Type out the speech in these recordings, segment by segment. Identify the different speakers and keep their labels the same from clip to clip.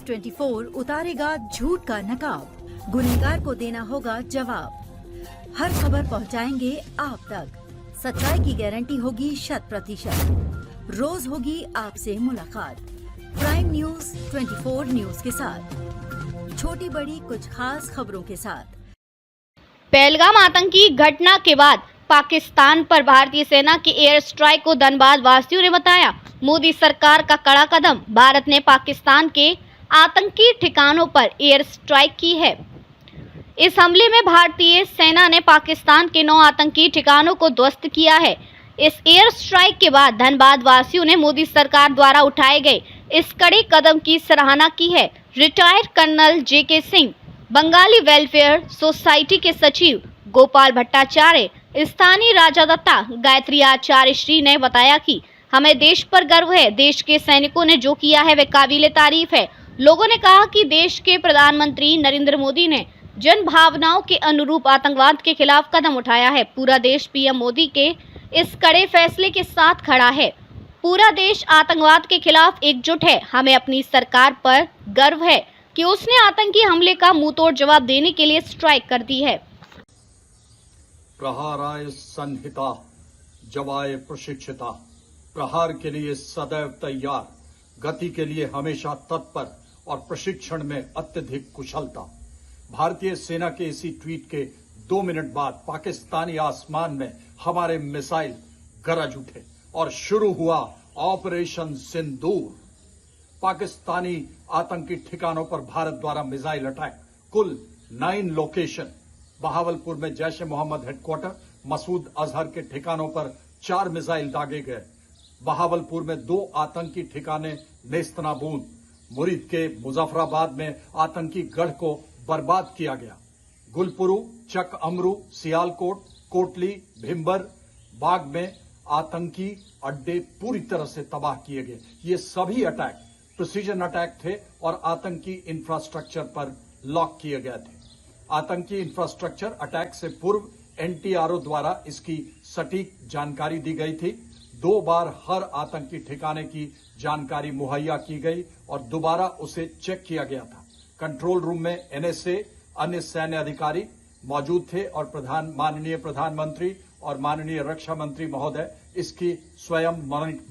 Speaker 1: 24 उतारेगा झूठ का नकाब, गुनहगार को देना होगा जवाब। हर खबर पहुंचाएंगे आप तक, सच्चाई की गारंटी होगी 100%। रोज होगी आपसे मुलाकात प्राइम न्यूज 24 न्यूज के साथ, छोटी बड़ी कुछ खास खबरों के साथ।
Speaker 2: पहलगाम आतंकी घटना के बाद पाकिस्तान पर भारतीय सेना की एयर स्ट्राइक को धनबाद वासियों ने बताया मोदी सरकार का कड़ा कदम। भारत ने पाकिस्तान के आतंकी ठिकानों पर एयर स्ट्राइक की है। इस हमले में भारतीय सेना ने पाकिस्तान के 9 आतंकी ठिकानों को ध्वस्त किया है। इस एयर स्ट्राइक के बाद धनबाद वासियों ने मोदी सरकार द्वारा उठाए गए इस कड़े कदम की सराहना की है। Retired colonel JK Singh, Bengali welfare society के सचिव गोपाल भट्टाचार्य, स्थानीय राजा दत्ता, गायत्री आचार्य श्री ने बताया कि हमें देश पर गर्व है। देश के सैनिकों ने जो किया है वे काबिले तारीफ है। लोगों ने कहा कि देश के प्रधानमंत्री नरेंद्र मोदी ने जन भावनाओं के अनुरूप आतंकवाद के खिलाफ कदम उठाया है। पूरा देश PM मोदी के इस कड़े फैसले के साथ खड़ा है। पूरा देश आतंकवाद के खिलाफ एकजुट है। हमें अपनी सरकार पर गर्व है कि उसने आतंकी हमले का मुंहतोड़ जवाब देने के लिए स्ट्राइक कर दी है।
Speaker 3: प्रहाराय संहिता, जवाय प्रशिक्षिता, प्रहार के लिए सदैव तैयार, गति के लिए हमेशा तत्पर और प्रशिक्षण में अत्यधिक कुशलता। भारतीय सेना के इसी ट्वीट के 2 मिनट बाद पाकिस्तानी आसमान में हमारे मिसाइल गरज उठे और शुरू हुआ ऑपरेशन सिंदूर। पाकिस्तानी आतंकी ठिकानों पर भारत द्वारा मिसाइल अटैक, कुल 9 लोकेशन। बहावलपुर में जैश ए मोहम्मद हेडक्वार्टर, मसूद अजहर के ठिकानों पर 4 मिसाइल दागे गए। बहावलपुर में 2 आतंकी ठिकाने नेस्तनाबूद। मुरीद के मुजफ्फराबाद में आतंकी गढ़ को बर्बाद किया गया। गुलपुरू, चक अमरू, सियालकोट, कोटली, भिम्बर, बाग में आतंकी अड्डे पूरी तरह से तबाह किए गए। ये सभी अटैक प्रिसीजन अटैक थे और आतंकी इंफ्रास्ट्रक्चर पर लॉक किए गए थे। आतंकी इंफ्रास्ट्रक्चर अटैक से पूर्व NTRO द्वारा इसकी सटीक जानकारी दी गई थी। 2 बार हर आतंकी ठिकाने की जानकारी मुहैया की गई और दोबारा उसे चेक किया गया था। कंट्रोल रूम में NSA, अन्य सैन्य अधिकारी मौजूद थे और माननीय प्रधानमंत्री और माननीय रक्षा मंत्री महोदय इसकी स्वयं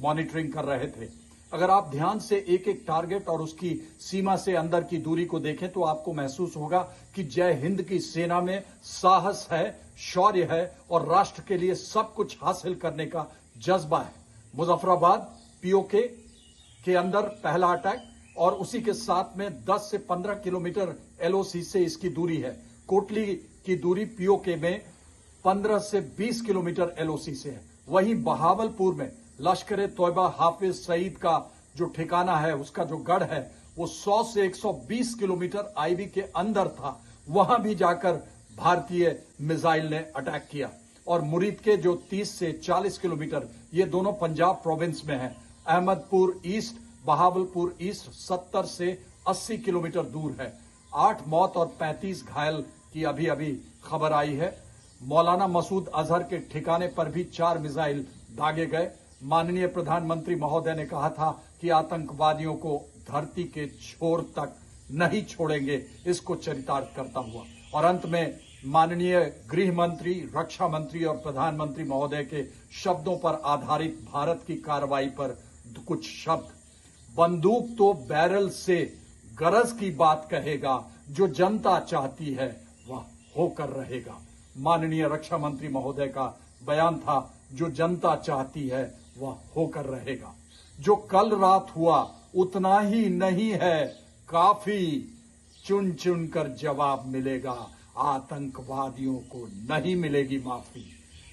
Speaker 3: मॉनिटरिंग कर रहे थे। अगर आप ध्यान से एक एक टारगेट और उसकी सीमा से अंदर की दूरी को देखें तो आपको महसूस होगा कि जय हिंद की सेना में साहस है, शौर्य है और राष्ट्र के लिए सब कुछ हासिल करने का जज्बा है। मुजफ्फराबाद POK के अंदर पहला अटैक और उसी के साथ में 10 से 15 किलोमीटर LOC से इसकी दूरी है। कोटली की दूरी POK में 15 से 20 किलोमीटर LOC से है। वहीं बहावलपुर में लश्कर ए तोयबा हाफिज सईद का जो ठिकाना है, उसका जो गढ़ है, वो 100 से 120 किलोमीटर IB के अंदर था। वहां भी जाकर भारतीय मिसाइल ने अटैक किया। और मुरीद के जो 30 से 40 किलोमीटर, ये दोनों पंजाब प्रोविंस में है। अहमदपुर ईस्ट, बहावलपुर ईस्ट 70 से 80 किलोमीटर दूर है। 8 मौत और 35 घायल की अभी अभी खबर आई है। मौलाना मसूद अजहर के ठिकाने पर भी 4 मिसाइल दागे गए। माननीय प्रधानमंत्री महोदय ने कहा था कि आतंकवादियों को धरती के छोर तक नहीं छोड़ेंगे, इसको चरितार्थ करता हुआ। और अंत में माननीय गृह मंत्री, रक्षा मंत्री और प्रधानमंत्री महोदय के शब्दों पर आधारित भारत की कार्रवाई पर कुछ शब्द। बंदूक तो बैरल से गरज की बात कहेगा, जो जनता चाहती है वह होकर रहेगा। माननीय रक्षा मंत्री महोदय का बयान था, जो जनता चाहती है वह होकर रहेगा। जो कल रात हुआ उतना ही नहीं है काफी, चुन चुन कर जवाब मिलेगा, आतंकवादियों को नहीं मिलेगी माफी।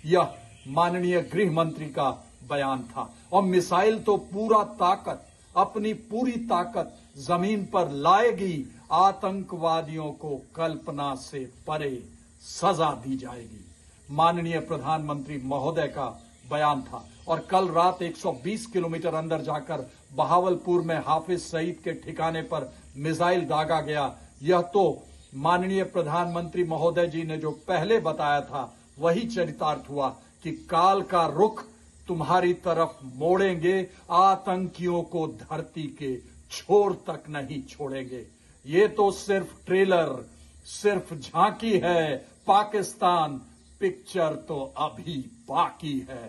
Speaker 3: यह माननीय गृह मंत्री का बयान था। और मिसाइल तो पूरा ताकत, अपनी पूरी ताकत जमीन पर लाएगी। आतंकवादियों को कल्पना से परे सजा दी जाएगी। माननीय प्रधानमंत्री महोदय का बयान था। और कल रात 120 किलोमीटर अंदर जाकर बहावलपुर में हाफिज सईद के ठिकाने पर मिसाइल दागा गया। यह तो माननीय प्रधानमंत्री महोदय जी ने जो पहले बताया था वही चरितार्थ हुआ कि काल का रुख तुम्हारी तरफ मोड़ेंगे, आतंकियों को धरती के छोर तक नहीं छोड़ेंगे। ये तो सिर्फ ट्रेलर, सिर्फ झांकी है। पाकिस्तान पिक्चर तो अभी बाकी है,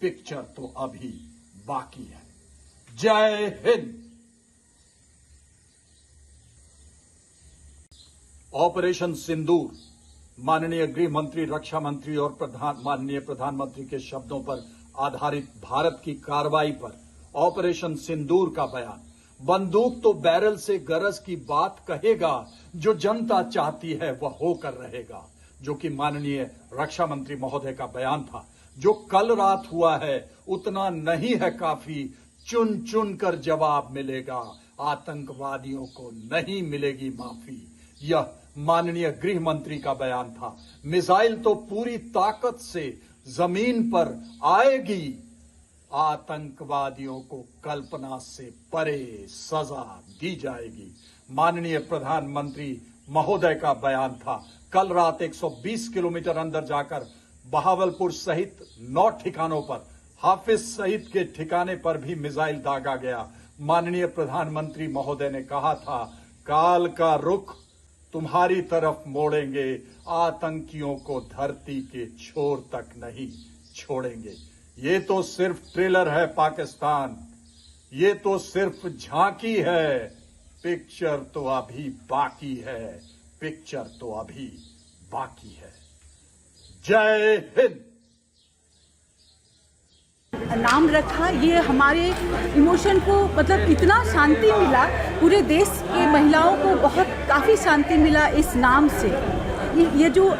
Speaker 3: पिक्चर तो अभी बाकी है। जय हिंद। ऑपरेशन सिंदूर माननीय गृह मंत्री, रक्षा मंत्री और माननीय प्रधानमंत्री के शब्दों पर आधारित भारत की कार्रवाई पर ऑपरेशन सिंदूर का बयान। बंदूक तो बैरल से गरज की बात कहेगा, जो जनता चाहती है वह होकर रहेगा, जो कि माननीय रक्षा मंत्री महोदय का बयान था। जो कल रात हुआ है उतना नहीं है काफी, चुन चुन कर जवाब मिलेगा, आतंकवादियों को नहीं मिलेगी माफी। यह माननीय गृह मंत्री का बयान था। मिसाइल तो पूरी ताकत से जमीन पर आएगी, आतंकवादियों को कल्पना से परे सजा दी जाएगी। माननीय प्रधानमंत्री महोदय का बयान था। कल रात 120 किलोमीटर अंदर जाकर बहावलपुर सहित 9 ठिकानों पर, हाफिज सहित के ठिकाने पर भी मिसाइल दागा गया। माननीय प्रधानमंत्री महोदय ने कहा था, काल का रुख तुम्हारी तरफ मोड़ेंगे, आतंकियों को धरती के छोर तक नहीं छोड़ेंगे। ये तो सिर्फ ट्रेलर है पाकिस्तान, ये तो सिर्फ झांकी है, पिक्चर तो अभी बाकी है, पिक्चर तो अभी बाकी है। जय हिंद।
Speaker 4: नाम रखा, ये हमारे इमोशन को मतलब इतना शांति मिला, पूरे देश के महिलाओं को बहुत काफ़ी शांति मिला इस नाम से। ये जो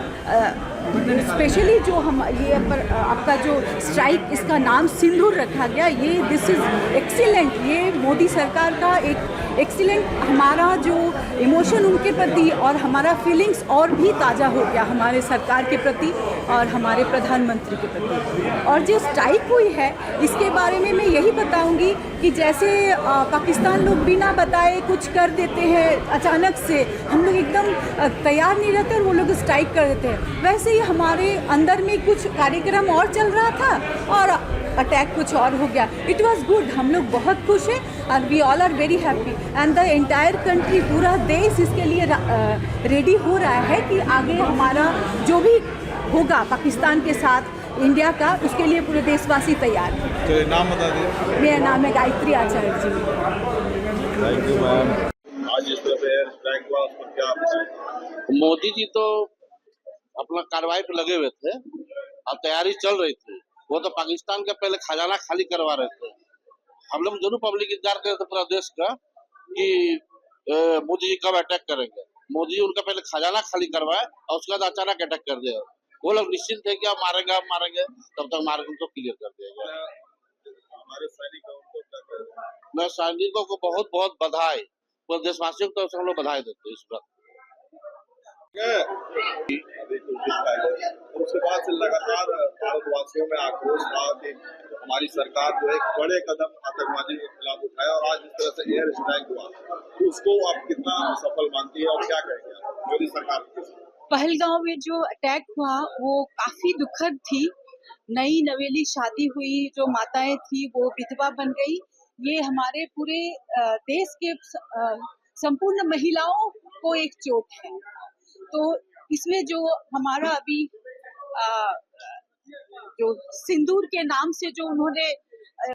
Speaker 4: स्पेशली जो हम ये पर आपका जो स्ट्राइक, इसका नाम सिंदूर रखा गया, ये दिस इज़ एक्सीलेंट। ये मोदी सरकार का एक एक्सीलेंट, हमारा जो इमोशन उनके प्रति और हमारा फीलिंग्स और भी ताज़ा हो गया हमारे सरकार के प्रति और हमारे प्रधानमंत्री के प्रति। और जो स्ट्राइक हुई है इसके बारे में मैं यही बताऊंगी कि जैसे पाकिस्तान लोग बिना बताए कुछ कर देते हैं, अचानक से हम लोग एकदम तैयार नहीं रहते और वो लोग स्ट्राइक कर देते हैं, वैसे ही हमारे अंदर में कुछ कार्यक्रम और चल रहा था और अटैक कुछ और हो गया। इट वॉज गुड, हम लोग बहुत खुश हैं और we all are very happy and the entire country, पूरा देश इसके लिए रेडी हो रहा है कि आगे हमारा जो भी होगा पाकिस्तान के साथ इंडिया का, उसके लिए पूरे देशवासी तैयार हैं।
Speaker 5: तो नाम बता दीजिए।
Speaker 4: मेरा नाम है Gayatri Acharya ji.
Speaker 5: Thank you ma'am. आज इस तरह से स्ट्राइक हुआ, उस पर क्या आप बताएं?
Speaker 6: मोदी जी तो अपना कार्रवाई पे लगे हुए थे और तैयारी चल रही थी। वो तो पाकिस्तान का पहले खजाना खाली करवा रहे थे। हम लोग जरूर पब्लिक इंतजार कर रहे थे पूरा देश का कि मोदी जी कब अटैक करेंगे। मोदी जी उनका पहले खजाना खाली करवाए और उसके बाद अचानक अटैक कर दिया। वो लोग निश्चिंत थे कि आप मारेंगे, तब तक मारेंगे, उनको क्लियर कर दिया गया।
Speaker 5: हमारे सैनिकों को क्या कहते हैं?
Speaker 6: मैं सैनिकों को बहुत बहुत बधाई, पूरे देशवासियों की तरफ से हम लोग बधाई देते हैं इस बात।
Speaker 5: अभी कुछ दिन पहले उसके बाद से लगातार भारतवासियों में आक्रोश था कि हमारी सरकार जो है बड़े कदम आतंकवादी के खिलाफ उठाया और आज इस तरह से एयर स्ट्राइक हुआ, तो उसको आप कितना सफल मानती है और क्या कहेंगे मोदी सरकार के?
Speaker 7: पहलगांव में जो अटैक हुआ वो काफी दुखद थी। नई नवेली शादी हुई जो माताएं थी वो विधवा बन गई। ये हमारे पूरे देश के संपूर्ण महिलाओं को एक चोट है। तो इसमें जो हमारा अभी जो सिंदूर के नाम से जो उन्होंने